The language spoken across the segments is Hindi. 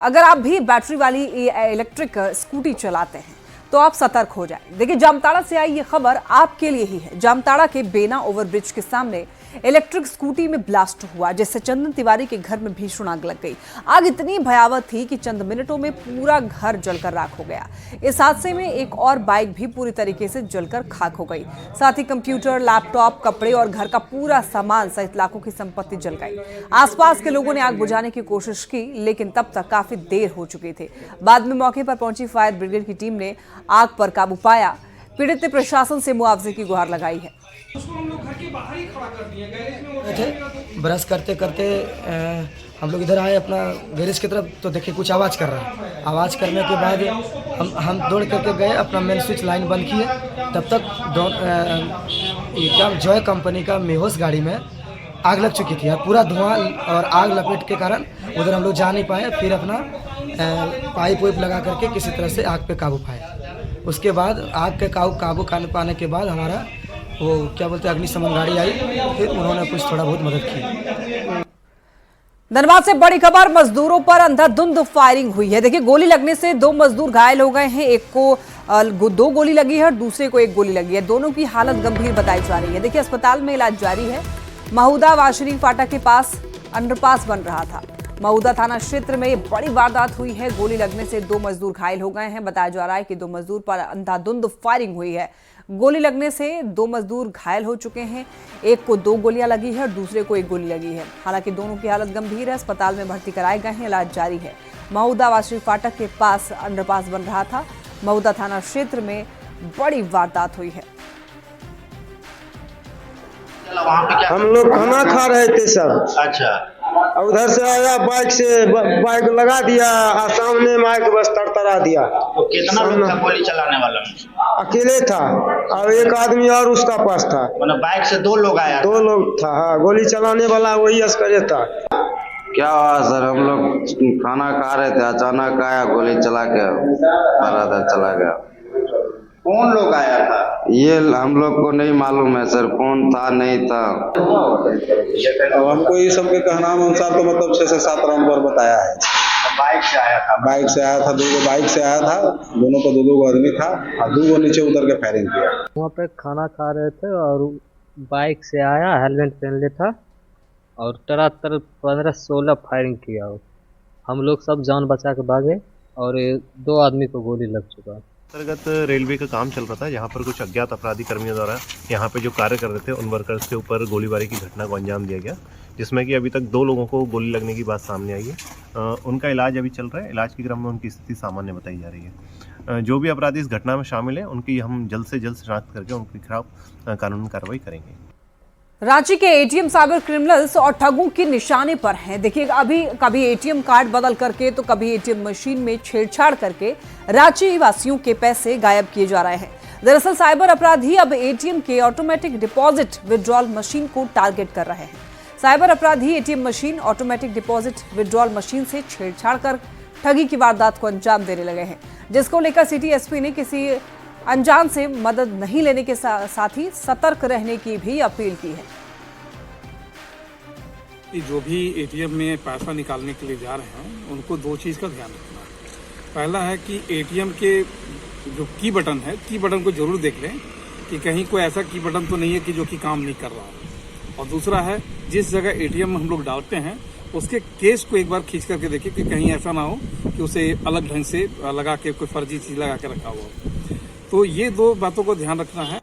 अगर आप भी बैटरी वाली इलेक्ट्रिक स्कूटी चलाते हैं तो आप सतर्क हो जाएं। देखिए, जामताड़ा से आई ये खबर आपके लिए ही है। जामताड़ा के बेना ओवरब्रिज के सामने इलेक्ट्रिक स्कूटी में ब्लास्ट हुआ, जिससे चंदन तिवारी के घर में भीषण आग लग गई। आग इतनी भयावह थी कि चंद मिनटों में पूरा घर जलकर राख हो गया। इस हादसे में एक और बाइक भी पूरी तरीके से जलकर खाक हो गई। साथ ही कंप्यूटर, लैपटॉप, कपड़े और घर का पूरा सामान सहित लाखों की संपत्ति जल गई। आसपास के लोगों ने आग बुझाने की कोशिश की, लेकिन तब तक काफी देर हो चुकी थी। बाद में मौके पर पहुंची फायर ब्रिगेड की टीम ने आग पर काबू पाया। पीड़ित ने प्रशासन से मुआवजे की गुहार लगाई है। उसको हम लोग घर के बाहर ही खड़ा कर दिए गैरेज में। वो थे ब्रश करते करते हम लोग इधर आए अपना गैरेज की तरफ, तो देखिए कुछ आवाज़ कर रहा है। आवाज़ करने के बाद हम दौड़ करके गए, अपना मेन स्विच लाइन बंद किए। तब तक ये क्या जॉय कंपनी का मेहोस गाड़ी में आग लग चुकी थी और पूरा धुआं और आग लपेट के कारण उधर हम लोग जा नहीं पाए। फिर अपना पाइप वाइप लगा करके किसी तरह से आग पे काबू पाए। उसके बाद आग के काबू पाने के बाद हमारा वो क्या बोलते हैं अग्निशमन गाड़ी आई, फिर उन्होंने कुछ थोड़ा बहुत मदद की। धनबाद से बड़ी खबर, मजदूरों पर अंधाधुंध फायरिंग हुई है। देखिए, गोली लगने से 2 मजदूर घायल हो गए हैं। एक को 2 गोली लगी है और दूसरे को 1 गोली लगी है। दोनों की हालत गंभीर बताई जा रही है। देखिए, अस्पताल में इलाज जारी है। महुदा वाशरी फाटक के पास अंडरपास बन रहा था। महुदा थाना क्षेत्र में बड़ी वारदात हुई है। गोली लगने से 2 मजदूर घायल हो गए हैं। बताया जा रहा है कि 2 मजदूर पर अंधाधुंध फायरिंग हुई है। गोली लगने से 2 मजदूर घायल हो चुके हैं। एक को 2 गोलियां लगी है और दूसरे को 1 गोली लगी है। हालांकि दोनों की हालत गंभीर है। अस्पताल में भर्ती कराए गए हैं, इलाज जारी है। महुदा वाशरी फाटक के पास अंडरपास बन रहा था। महुदा थाना क्षेत्र में बड़ी वारदात हुई है। हम लोग खाना खा रहे थे सब। अच्छा, उधर से आया, बाइक लगा दिया और सामने माइक बस तड़तड़ा दिया। तो कितना लोग था गोली चलाने वाला में? अकेले था और एक आदमी और उसका पास था। मतलब बाइक से 2 लोग आया? 2 लोग था। हाँ, गोली चलाने वाला वही अस्करे था। क्या हुआ सर, हम लोग खाना खा रहे थे, अचानक आया, गोली चला के बराबर चला गया। कौन लोग आया था? ये हम लोग को नहीं मालूम है सर, कौन था नहीं था। अब हमको ये सब के कहना अनुसार तो मतलब 6 से 7 राउंड पर बताया है। बाइक से आया था? बाइक से आया था, 2 बाइक से आया था। दोनों को 2 आदमी था और 2 नीचे उतर के फायरिंग किया। वहाँ पे खाना खा रहे थे और बाइक से आया, हेलमेट पहन ले था और तरह 15-16 फायरिंग किया। हम लोग सब जान बचा के भागे और 2 आदमी को गोली लग चुका। अंतर्गत रेलवे का काम चल रहा था, यहाँ पर कुछ अज्ञात अपराधी कर्मियों द्वारा यहाँ पे जो कार्य कर रहे थे उन वर्कर्स के ऊपर गोलीबारी की घटना को अंजाम दिया गया, जिसमें कि अभी तक 2 लोगों को गोली लगने की बात सामने आई है। उनका इलाज अभी चल रहा है। इलाज के क्रम में उनकी स्थिति सामान्य बताई जा रही है। जो भी अपराधी इस घटना में शामिल है उनकी हम जल्द से जल्द शनाख्त करके उनके खिलाफ कानूनी कार्रवाई करेंगे। रांची के एटीएम साइबर क्रिमिनल्स और ठगों के निशाने पर हैं। देखिए, अभी कभी एटीएम कार्ड बदल करके तो कभी एटीएम मशीन में छेड़छाड़ करके रांची वासियों के पैसे गायब किए जा रहे हैं। दरअसल साइबर अपराधी अब एटीएम के ऑटोमेटिक डिपॉजिट विड्रॉल मशीन को टारगेट कर रहे हैं। साइबर अपराधी ATM machine, automatic deposit withdrawal machine से छेड़छाड़ कर ठगी की वारदात को अंजाम देने लगे हैं, जिसको लेकर सिटी एसपी ने किसी अनजान से मदद नहीं लेने के साथ ही सतर्क रहने की भी अपील की है। जो भी एटीएम में पैसा निकालने के लिए जा रहे हैं उनको 2 चीज का ध्यान रखना है। पहला है कि एटीएम के जो की बटन है, की बटन को जरूर देख लें कि कहीं कोई ऐसा की बटन तो नहीं है कि जो कि काम नहीं कर रहा है। और दूसरा है, जिस जगह एटीएम हम लोग डालते हैं उसके केस को एक बार खींच करके देखिए कि कहीं ऐसा ना हो कि उसे अलग ढंग से लगा के कोई फर्जी चीज लगा के रखा हुआ हो। तो ये 2 बातों को ध्यान रखना है।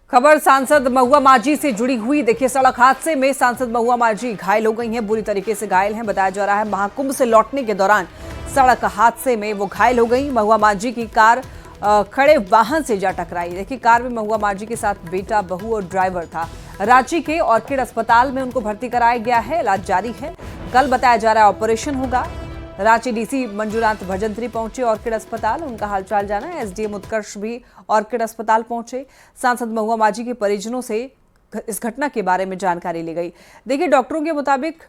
खबर सांसद महुआ माझी से जुड़ी हुई। देखिए, सड़क हादसे में सांसद महुआ माझी घायल हो गई हैं, बुरी तरीके से घायल हैं। बताया जा रहा है महाकुंभ से लौटने के दौरान सड़क हादसे में वो घायल हो गई। महुआ माझी की कार खड़े वाहन से जा टकराई। देखिए, कार में महुआ माझी के साथ बेटा, बहू और ड्राइवर था। रांची के ऑर्किड अस्पताल में उनको भर्ती कराया गया है, इलाज जारी है। कल बताया जा रहा है ऑपरेशन होगा। रांची डीसी मंजूनाथ भजंत्री पहुंचे ऑर्किड अस्पताल, उनका हालचाल जाना। एसडीएम उत्कर्ष भी ऑर्किड अस्पताल पहुंचे। सांसद महुआ माझी के परिजनों से इस घटना के बारे में जानकारी ली गई। देखिए, डॉक्टरों के मुताबिक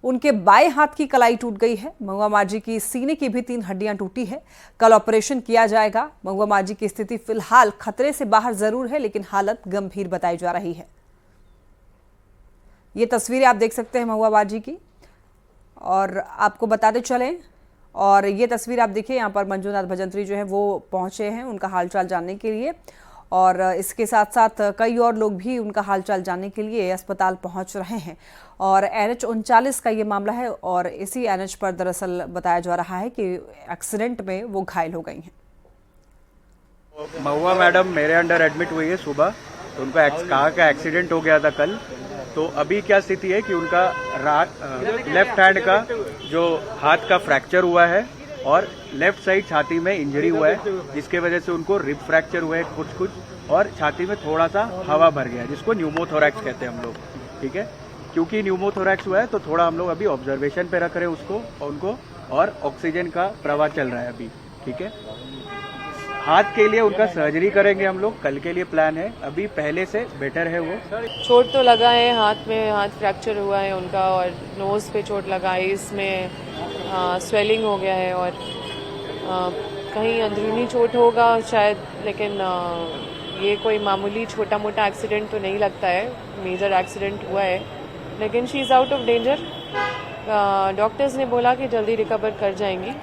उनके बाएं हाथ की कलाई टूट गई है। महुआ माझी की सीने की भी 3 हड्डियां टूटी है। कल ऑपरेशन किया जाएगा। महुआ माझी की स्थिति फिलहाल खतरे से बाहर जरूर है, लेकिन हालत गंभीर बताई जा रही है। ये तस्वीरें आप देख सकते हैं महुआ माझी की। और आपको बताते चलें और ये तस्वीर आप देखिए, यहाँ पर मंजूनाथ भजंत्री जो है वो पहुंचे हैं उनका हालचाल जानने के लिए, और इसके साथ साथ कई और लोग भी उनका हालचाल जानने के लिए अस्पताल पहुंच रहे हैं। और NH 39 का ये मामला है और इसी NH पर दरअसल बताया जा रहा है कि एक्सीडेंट में वो घायल हो गई हैं। महुआ मैडम मेरे अंडर एडमिट हुई है सुबह, तो उनका कहा का एक्सीडेंट हो गया था कल। तो अभी क्या स्थिति है कि उनका लेफ्ट हैंड का जो हाथ का फ्रैक्चर हुआ है और लेफ्ट साइड छाती में इंजरी हुआ है, जिसके वजह से उनको रिब फ्रैक्चर हुआ है कुछ, और छाती में थोड़ा सा हवा भर गया है, जिसको न्यूमोथोरैक्स कहते हैं हम लोग। ठीक है, क्योंकि न्यूमोथोरैक्स हुआ है तो थोड़ा हम लोग अभी ऑब्जर्वेशन पे रख रहे हैं उनको, और ऑक्सीजन का प्रवाह चल रहा है अभी। ठीक है, हाथ के लिए उनका सर्जरी करेंगे हम लोग, कल के लिए प्लान है, अभी पहले से बेटर है वो। चोट तो लगा है हाथ में, हाथ फ्रैक्चर हुआ है उनका, और नोज पे चोट लगा है, इसमें स्वेलिंग हो गया है, और कहीं अंदरूनी चोट होगा शायद, लेकिन ये कोई मामूली छोटा मोटा एक्सीडेंट तो नहीं लगता है, मेजर एक्सीडेंट हुआ है, लेकिन she is out of danger. Doctors ने बोला कि जल्दी रिकवर कर जाएंगी।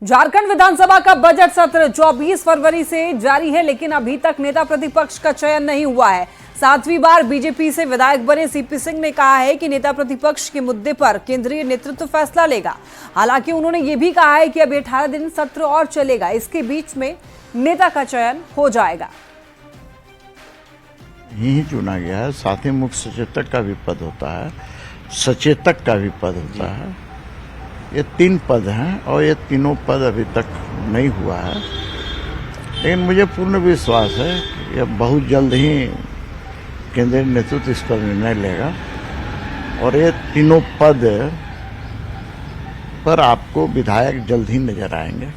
झारखंड विधानसभा का बजट सत्र 24 फरवरी से जारी है, लेकिन अभी तक नेता प्रतिपक्ष का चयन नहीं हुआ है। 7वीं बार बीजेपी से विधायक बने सीपी सिंह ने कहा है कि नेता प्रतिपक्ष के मुद्दे पर केंद्रीय नेतृत्व फैसला लेगा। हालांकि उन्होंने ये भी कहा है कि अब 18 दिन सत्र और चलेगा, इसके बीच में नेता का चयन हो जाएगा। ही चुना गया है, साथ ही मुख्य सचेतक का भी पद होता है, सचेतक का भी पद होता है। ये 3 पद हैं और ये तीनों पद अभी तक नहीं हुआ है, लेकिन मुझे पूर्ण विश्वास है कि अब बहुत जल्द ही केंद्रीय नेतृत्व इस पर निर्णय लेगा और ये तीनों पद पर आपको विधायक जल्द ही नजर आएंगे।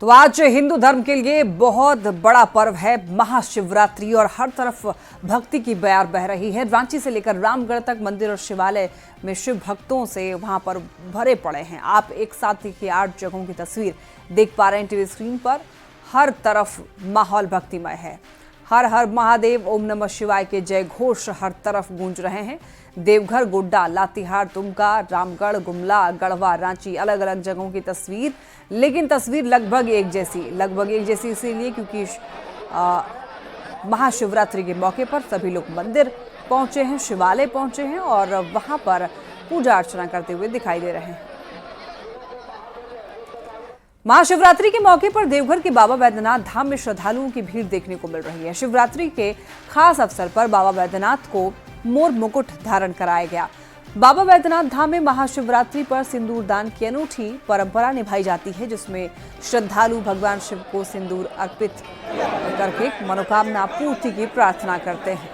तो आज हिंदू धर्म के लिए बहुत बड़ा पर्व है महाशिवरात्रि, और हर तरफ भक्ति की बयार बह रही है। रांची से लेकर रामगढ़ तक मंदिर और शिवालय में शिव भक्तों से वहां पर भरे पड़े हैं। आप एक साथ देखिए 8 जगहों की तस्वीर देख पा रहे हैं टीवी स्क्रीन पर। हर तरफ माहौल भक्तिमय है। हर हर महादेव, ओम नमः शिवाय के जय घोष हर तरफ गूंज रहे हैं। देवघर, गोड्डा, लातेहार, दुमका, रामगढ़, गुमला, गढ़वा, रांची, अलग अलग जगहों की तस्वीर, लेकिन तस्वीर लगभग एक जैसी इसीलिए क्योंकि महाशिवरात्रि के मौके पर सभी लोग मंदिर पहुंचे हैं, शिवालय पहुंचे हैं और वहां पर पूजा अर्चना करते हुए दिखाई दे रहे हैं। महाशिवरात्रि के मौके पर देवघर के बाबा बैद्यनाथ धाम में श्रद्धालुओं की भीड़ देखने को मिल रही है। शिवरात्रि के खास अवसर पर बाबा बैद्यनाथ को मोर मुकुट धारण कराया गया। बाबा बैद्यनाथ धाम में महाशिवरात्रि पर सिंदूर दान की अनूठी परंपरा निभाई जाती है, जिसमें श्रद्धालु भगवान शिव को सिंदूर अर्पित करके मनोकामना पूर्ति की प्रार्थना करते हैं।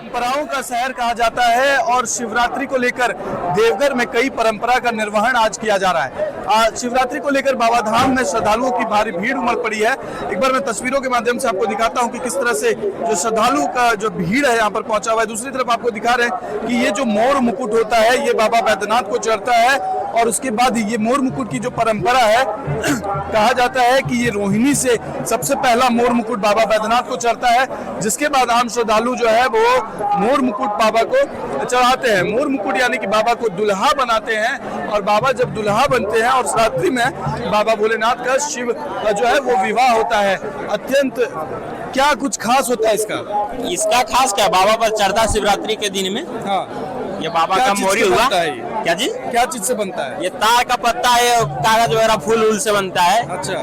परंपराओं का शहर कहा जाता है और शिवरात्रि को लेकर देवघर में कई परंपरा का निर्वहन आज किया जा रहा है। शिवरात्रि को लेकर बाबा धाम में श्रद्धालुओं की भारी भीड़ उमड़ पड़ी है। एक बार मैं तस्वीरों के माध्यम से आपको दिखाता हूं कि किस तरह से जो श्रद्धालुओं का जो भीड़ है यहाँ पर पहुंचा हुआ है। दूसरी तरफ आपको दिखा रहे हैं कि ये जो मोर मुकुट होता है ये बाबा बैद्यनाथ को चढ़ता है और उसके बाद ये मोर मुकुट की जो परंपरा है कहा जाता है कि ये रोहिणी से सबसे पहला मोर मुकुट बाबा बैद्यनाथ को चढ़ता है, जिसके बाद आम श्रद्धालु जो है वो मोर मुकुट बाबा को चढ़ाते हैं। मोर मुकुट यानी कि बाबा को दुल्हा बनाते हैं और बाबा जब दुल्हा बनते हैं और रात्रि में बाबा भोलेनाथ का शिव का जो है वो विवाह होता है। अत्यंत क्या कुछ खास होता है इसका खास क्या बाबा पर चढ़ता शिवरात्रि के दिन में। हाँ, ये बाबा का मोरी हुआ क्या जी, क्या चीज से बनता है? ये तार का पत्ता है, कागज वगैरह फूल से बनता है। अच्छा,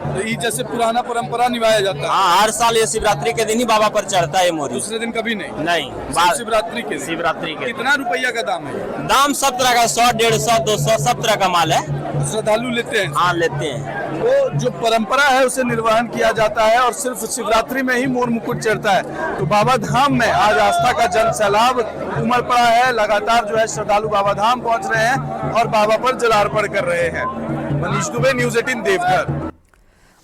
तो ये जैसे पुराना परंपरा निभाया जाता है। हाँ, हर साल ये शिवरात्रि के दिन ही बाबा पर चढ़ता है मोरी। दूसरे दिन कभी नहीं? नहीं, शिवरात्रि के कितना रुपया का दाम है? दाम सब तरह का 100, 150, 200 सब तरह का माल है। श्रद्धालु लेते हैं? हाँ, लेते हैं। वो जो परंपरा है उसे निर्वहन किया जाता है और सिर्फ शिवरात्रि में ही मोर मुकुट चढ़ता है। तो बाबा धाम में आज आस्था का जन सैलाब उमड़ पड़ा है। लगातार जो है श्रद्धालु बाबा धाम पहुंच रहे हैं और बाबा पर जलार्पण कर रहे हैं। मनीष दुबे, न्यूज़ 18 देवघर।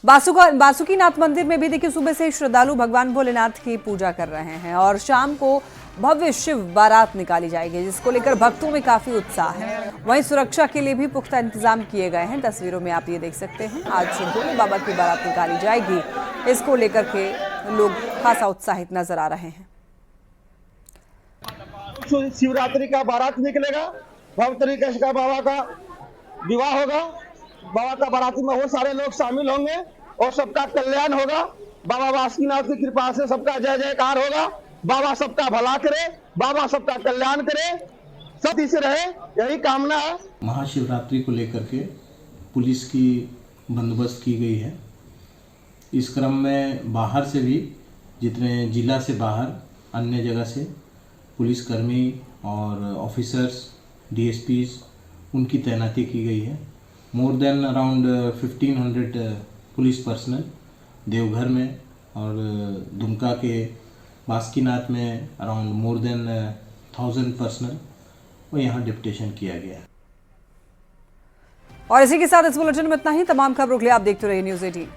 बासुकीनाथ मंदिर में भी देखिए सुबह से श्रद्धालु भगवान भोलेनाथ की पूजा कर रहे हैं और शाम को भव्य शिव बारात निकाली जाएगी, जिसको लेकर भक्तों में काफी उत्साह है। वहीं सुरक्षा के लिए भी पुख्ता इंतजाम किए गए हैं। तस्वीरों में आप ये देख सकते हैं, आज भोले बाबा की बारात निकाली जाएगी, इसको लेकर के लोग खासा उत्साहित नजर आ रहे हैं। शिवरात्रि का बारात निकलेगा, भव्य तरीके से बाबा का विवाह होगा, बाबा का बाराती में बहुत सारे लोग शामिल होंगे और सबका कल्याण होगा। बाबा बासुकीनाथ की कृपा से सबका जय जयकार होगा। बाबा सबका भला करे, बाबा सबका कल्याण करे, सब से रहे, यही कामना है। महाशिवरात्रि को लेकर के पुलिस की बंदोबस्त की गई है। इस क्रम में बाहर से भी, जितने जिला से बाहर अन्य जगह से पुलिसकर्मी और ऑफिसर्स, डीएसपीज, उनकी तैनाती की गई है। More than around 1500 police personal Deoghar में और दुमका के बासुकीनाथ में अराउंड मोर देन 1000 पर्सनल और यहाँ डिप्टेशन किया गया है। और इसी के साथ इस बुलेटिन में इतना ही। तमाम खबरों के लिए आप देखते रहिए न्यूज़ 18।